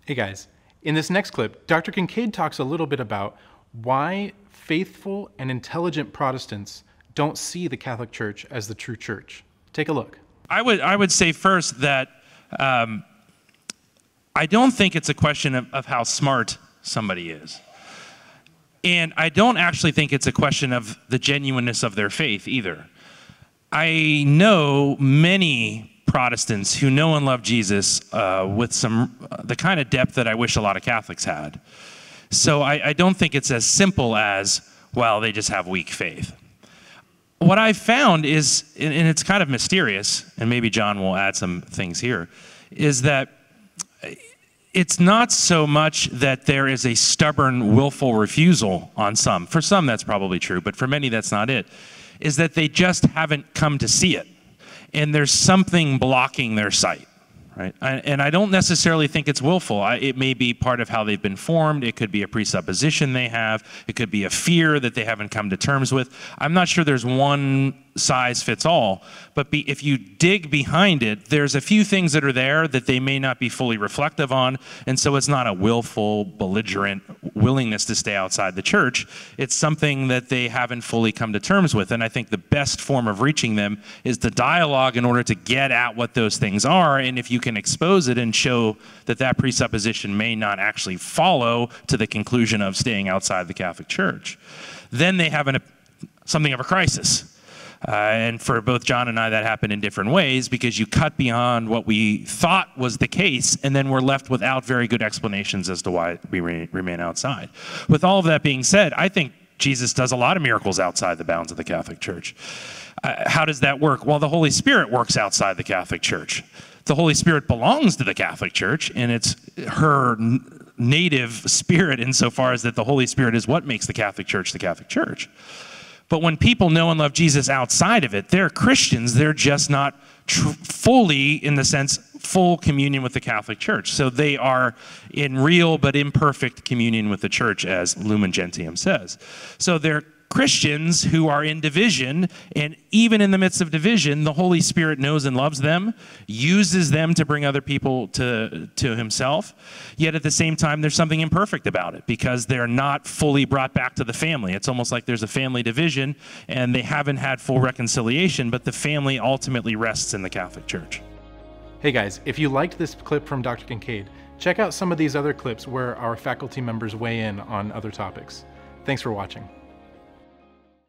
Hey guys, in this next clip, Dr. Kincaid talks a little bit about why faithful and intelligent Protestants don't see the Catholic Church as the true church. Take a look. I would say first that I don't think it's a question of how smart somebody is. And I don't actually think it's a question of the genuineness of their faith either. I know many Protestants who know and love Jesus with the kind of depth that I wish a lot of Catholics had. So I don't think it's as simple as, well, they just have weak faith. What I've found is, and it's kind of mysterious, and maybe John will add some things here, is that it's not so much that there is a stubborn, willful refusal on some. For some, that's probably true, but for many, that's not it. Is that they just haven't come to see it. And there's something blocking their sight, right? And I don't necessarily think it's willful. It may be part of how they've been formed. It could be a presupposition they have. It could be a fear that they haven't come to terms with. I'm not sure there's one size fits all, but if you dig behind it, there's a few things that are there that they may not be fully reflective on, and so it's not a willful, belligerent willingness to stay outside the church. It's something that they haven't fully come to terms with, and I think the best form of reaching them is the dialogue in order to get at what those things are, and if you can expose it and show that that presupposition may not actually follow to the conclusion of staying outside the Catholic Church, then they have something of a crisis. And for both John and I, that happened in different ways because you cut beyond what we thought was the case, and then we're left without very good explanations as to why we remain outside. With all of that being said, I think Jesus does a lot of miracles outside the bounds of the Catholic Church. How does that work? Well, the Holy Spirit works outside the Catholic Church. The Holy Spirit belongs to the Catholic Church, and it's her native spirit insofar as that the Holy Spirit is what makes the Catholic Church the Catholic Church. But when people know and love Jesus outside of it, they're Christians. They're just not fully, in the sense, full communion with the Catholic Church. So they are in real but imperfect communion with the Church, as Lumen Gentium says. So they're Christians who are in division, and even in the midst of division, the Holy Spirit knows and loves them, uses them to bring other people to himself, yet at the same time there's something imperfect about it because they're not fully brought back to the family. It's almost like there's a family division and they haven't had full reconciliation, but the family ultimately rests in the Catholic Church. Hey guys, if you liked this clip from Dr. Kincaid, check out some of these other clips where our faculty members weigh in on other topics. Thanks for watching.